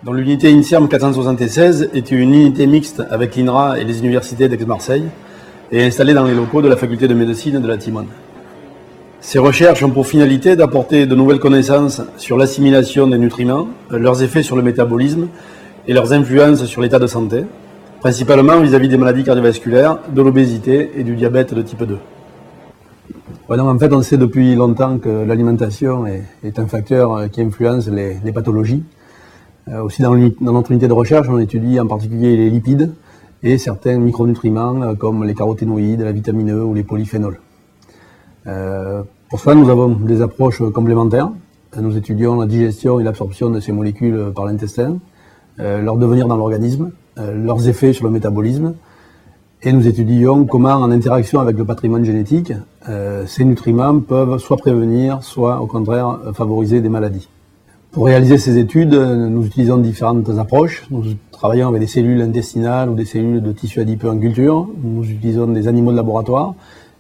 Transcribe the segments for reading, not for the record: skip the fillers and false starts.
dont l'unité INSERM 476 était une unité mixte avec l'INRA et les universités d'Aix-Marseille et installée dans les locaux de la faculté de médecine de la Timone. Ces recherches ont pour finalité d'apporter de nouvelles connaissances sur l'assimilation des nutriments, leurs effets sur le métabolisme et leurs influences sur l'état de santé, principalement vis-à-vis des maladies cardiovasculaires, de l'obésité et du diabète de type 2. Ouais, donc en fait, on sait depuis longtemps que l'alimentation est un facteur qui influence les pathologies. Aussi dans notre unité de recherche, on étudie en particulier les lipides et certains micronutriments comme les caroténoïdes, la vitamine E ou les polyphénols. Pour cela, nous avons des approches complémentaires. Nous étudions la digestion et l'absorption de ces molécules par l'intestin, leur devenir dans l'organisme, leurs effets sur le métabolisme, et nous étudions comment, en interaction avec le patrimoine génétique, ces nutriments peuvent soit prévenir, soit au contraire favoriser des maladies. Pour réaliser ces études, nous utilisons différentes approches. Nous travaillons avec des cellules intestinales ou des cellules de tissu adipeux en culture. Nous utilisons des animaux de laboratoire.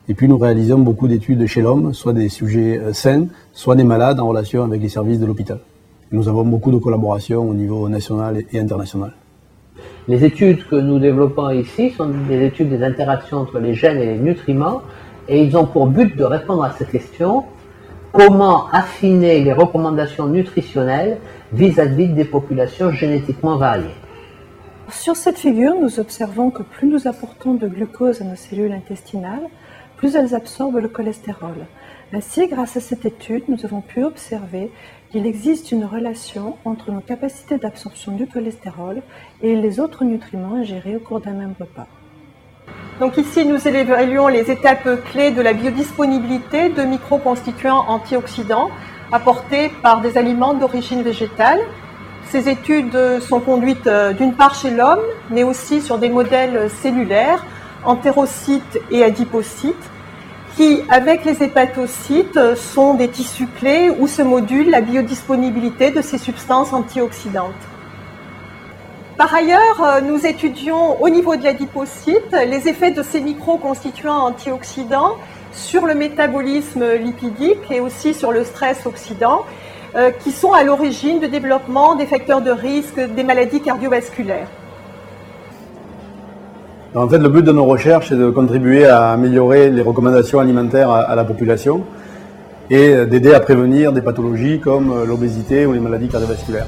Et puis nous réalisons beaucoup d'études chez l'homme, soit des sujets sains, soit des malades en relation avec les services de l'hôpital. Nous avons beaucoup de collaborations au niveau national et international. Les études que nous développons ici sont des études des interactions entre les gènes et les nutriments, et ils ont pour but de répondre à cette question: comment affiner les recommandations nutritionnelles vis-à-vis des populations génétiquement variées? Sur cette figure, nous observons que plus nous apportons de glucose à nos cellules intestinales, plus elles absorbent le cholestérol. Ainsi, grâce à cette étude, nous avons pu observer qu'il existe une relation entre nos capacités d'absorption du cholestérol et les autres nutriments ingérés au cours d'un même repas. Donc ici, nous évaluons les étapes clés de la biodisponibilité de microconstituants antioxydants apportés par des aliments d'origine végétale. Ces études sont conduites d'une part chez l'homme, mais aussi sur des modèles cellulaires, entérocytes et adipocytes, qui, avec les hépatocytes, sont des tissus clés où se module la biodisponibilité de ces substances antioxydantes. Par ailleurs, nous étudions au niveau de l'adipocyte les effets de ces microconstituants antioxydants sur le métabolisme lipidique et aussi sur le stress oxydant, qui sont à l'origine du développement des facteurs de risque des maladies cardiovasculaires. En fait, le but de nos recherches est de contribuer à améliorer les recommandations alimentaires à la population et d'aider à prévenir des pathologies comme l'obésité ou les maladies cardiovasculaires.